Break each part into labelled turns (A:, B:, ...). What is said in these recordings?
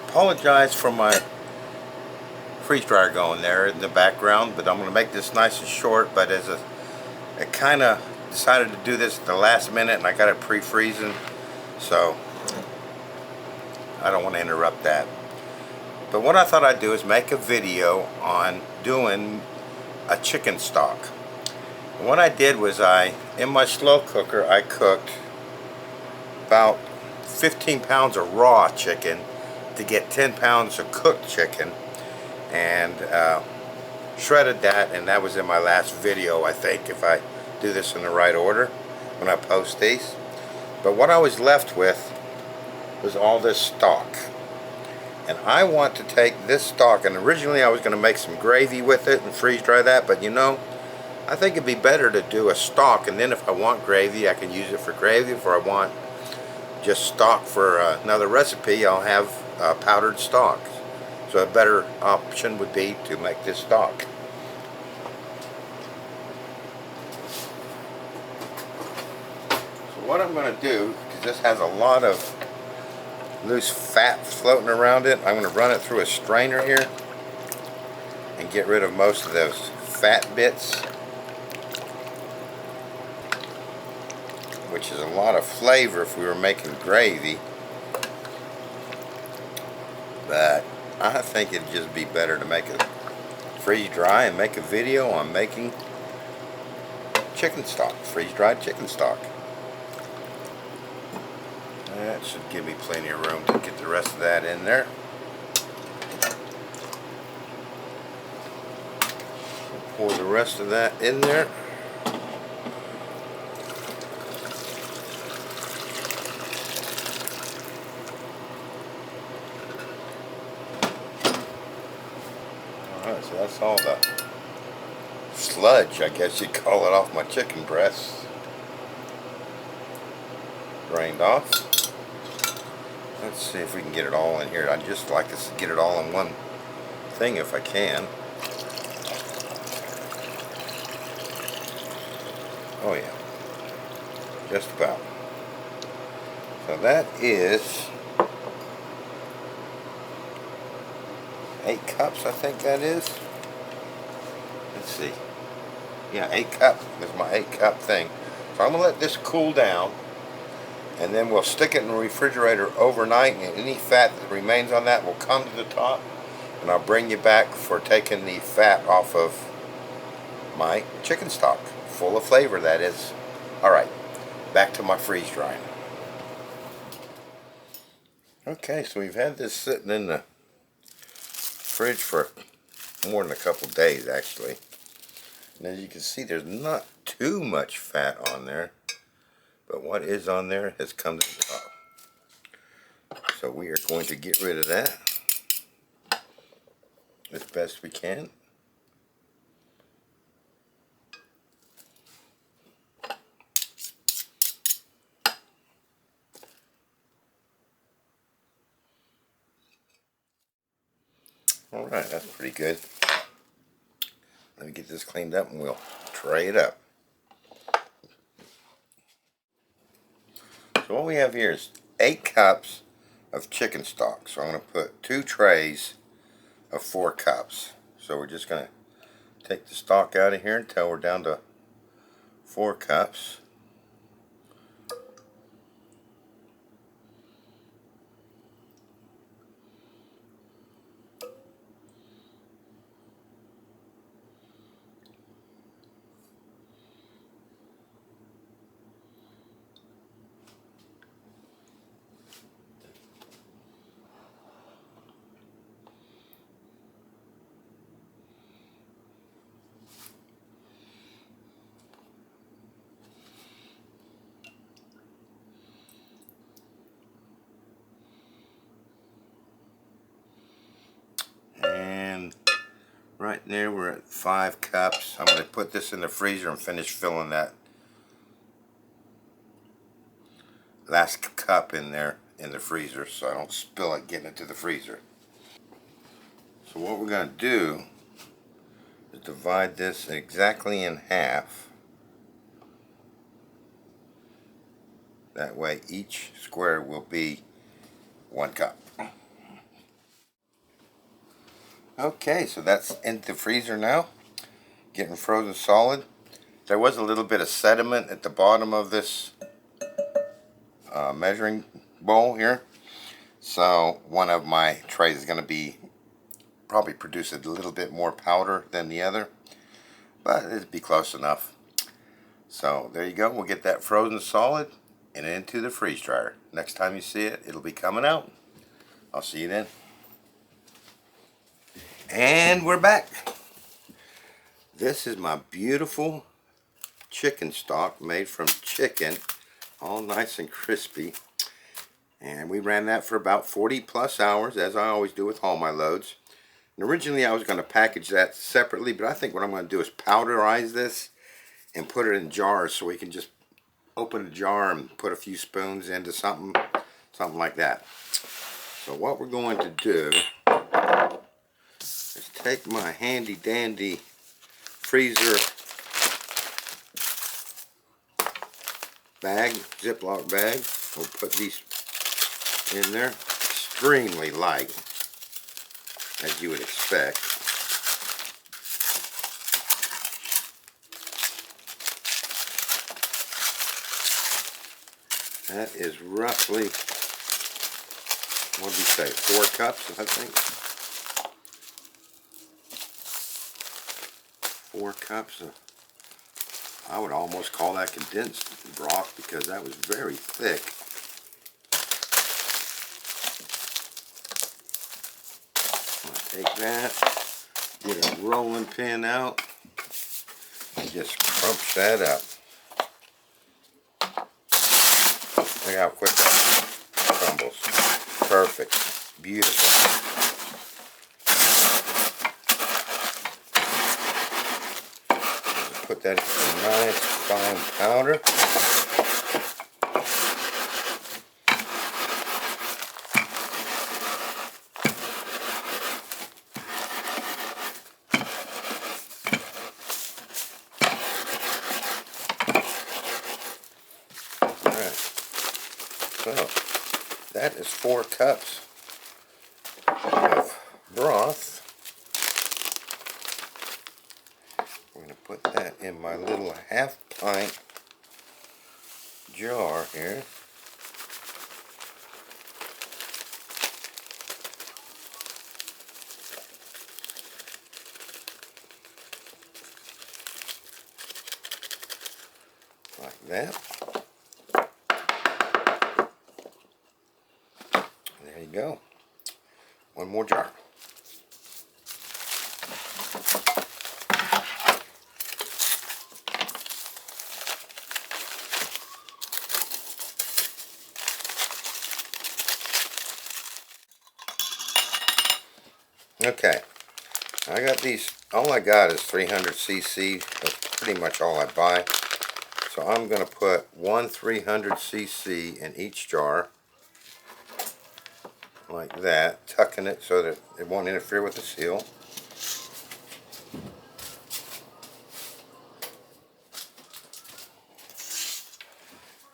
A: Apologize for my freeze dryer going there in the background, but I'm going to make this nice and short. But I kind of decided to do this at the last minute, and I got it pre-freezing, so I don't want to interrupt that. But what I thought I'd do is make a video on doing a chicken stock. And what I did was in my slow cooker, I cooked about 15 pounds of raw chicken to get 10 pounds of cooked chicken, and shredded that, and that was in my last video, I think, if I do this in the right order when I post these. But what I was left with was all this stock, and I want to take this stock, and originally I was going to make some gravy with it and freeze dry that, but you know, I think it'd be better to do a stock, and then if I want gravy I can use it for gravy. If I want just stock for another recipe, I'll have powdered stock. So a better option would be to make this stock. So what I'm going to do, because this has a lot of loose fat floating around it, I'm going to run it through a strainer here and get rid of most of those fat bits, which is a lot of flavor if we were making gravy. But I think it'd just be better to make it freeze dry and make a video on making chicken stock, freeze dried chicken stock. That should give me plenty of room to get the rest of that in there. Pour the rest of that in there. Alright, so that's all the sludge, I guess you'd call it, off my chicken breasts. Drained off. Let's see if we can get it all in here. I'd just like to get it all in one thing if I can. Oh yeah, just about. So that is 8 cups, I think that is. Let's see. Yeah, 8 cups is my 8 cup thing. So I'm going to let this cool down, and then we'll stick it in the refrigerator overnight, and any fat that remains on that will come to the top, and I'll bring you back for taking the fat off of my chicken stock. Full of flavor, that is. Alright, back to my freeze drying. Okay, so we've had this sitting in the fridge for more than a couple days, actually. And as you can see, there's not too much fat on there, but what is on there has come to the top. So we are going to get rid of that as best we can. Alright, that's pretty good. Let me get this cleaned up and we'll tray it up. So what we have here is 8 cups of chicken stock. So I'm going to put 2 trays of 4 cups. So we're just going to take the stock out of here until we're down to 4 cups. Right there, we're at 5 cups. I'm going to put this in the freezer and finish filling that last cup in there in the freezer so I don't spill it getting it to the freezer. So what we're going to do is divide this exactly in half. That way each square will be 1 cup. Okay, so that's in the freezer now, getting frozen solid. There was a little bit of sediment at the bottom of this measuring bowl here, so one of my trays is going to be probably produce a little bit more powder than the other, but it'd be close enough. So there you go. We'll get that frozen solid and into the freeze dryer. Next time you see it, it'll be coming out. I'll see you then. And we're back. This is my beautiful chicken stock made from chicken, all nice and crispy. And we ran that for about 40 plus hours, as I always do with all my loads. And originally I was going to package that separately, but I think what I'm going to do is powderize this and put it in jars so we can just open a jar and put a few spoons into something like that. So what we're going to do is take my handy dandy freezer bag, Ziploc bag. We'll put these in there, extremely light, as you would expect. That is roughly, what did we say, 4 cups, I think. 4 cups of, I would almost call that condensed broth because that was very thick. Take that, get a rolling pin out, and just crunch that up. Look how quick that crumbles. Perfect. Beautiful. Put that in a nice fine powder. So, that is 4 cups of broth. I'm going to put that in my little half-pint jar here. Like that. There you go. One more jar. Okay, I got these, all I got is 300 cc, that's pretty much all I buy. So I'm going to put 1 300 cc in each jar, like that, tucking it so that it won't interfere with the seal.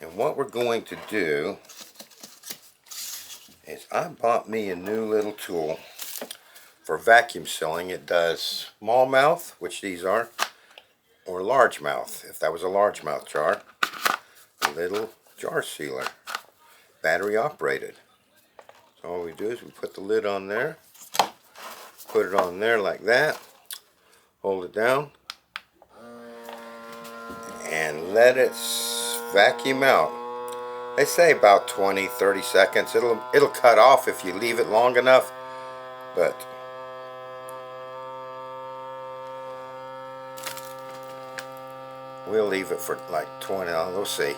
A: And what we're going to do is I bought me a new little tool for vacuum sealing. It does small mouth, which these are, or large mouth, if that was a large mouth jar. A little jar sealer, battery operated. So all we do is we put the lid on there, put it on there like that, hold it down, and let it vacuum out. They say about 20-30 seconds. It'll cut off if you leave it long enough, but we'll leave it for like 20. We'll see.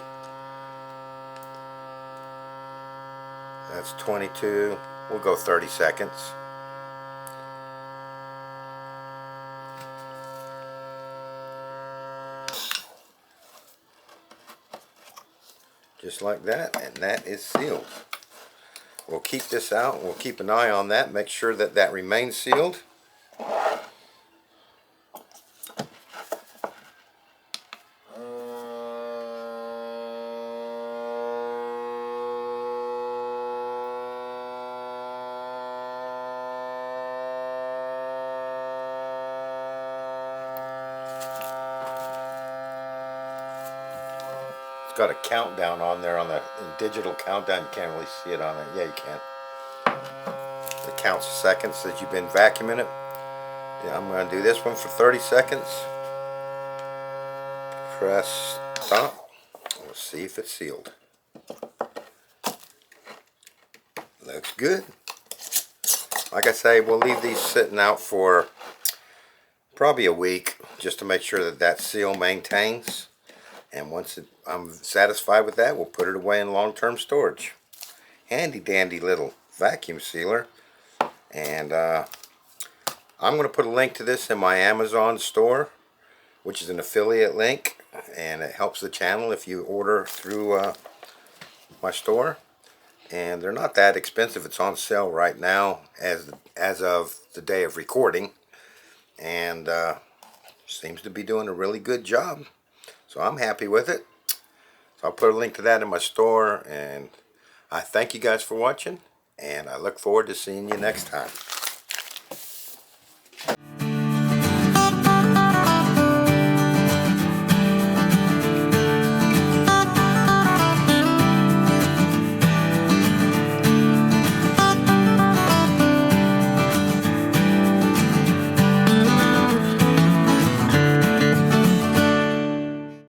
A: That's 22. We'll go 30 seconds. Just like that, and that is sealed. We'll keep this out. We'll keep an eye on that. Make sure that that remains sealed. got a countdown on there on the digital countdown. You can't really see it on there. Yeah, you can. It counts seconds that you've been vacuuming it. Yeah, I'm going to do this one for 30 seconds. Press stop. We'll see if it's sealed. Looks good. Like I say, we'll leave these sitting out for probably a week just to make sure that that seal maintains. And once I'm satisfied with that, we'll put it away in long-term storage. Handy dandy little vacuum sealer. And I'm going to put a link to this in my Amazon store, which is an affiliate link, and it helps the channel if you order through my store. And they're not that expensive. It's on sale right now as of the day of recording, and seems to be doing a really good job, so I'm happy with it. So I'll put a link to that in my store, and I thank you guys for watching, and I look forward to seeing you next time.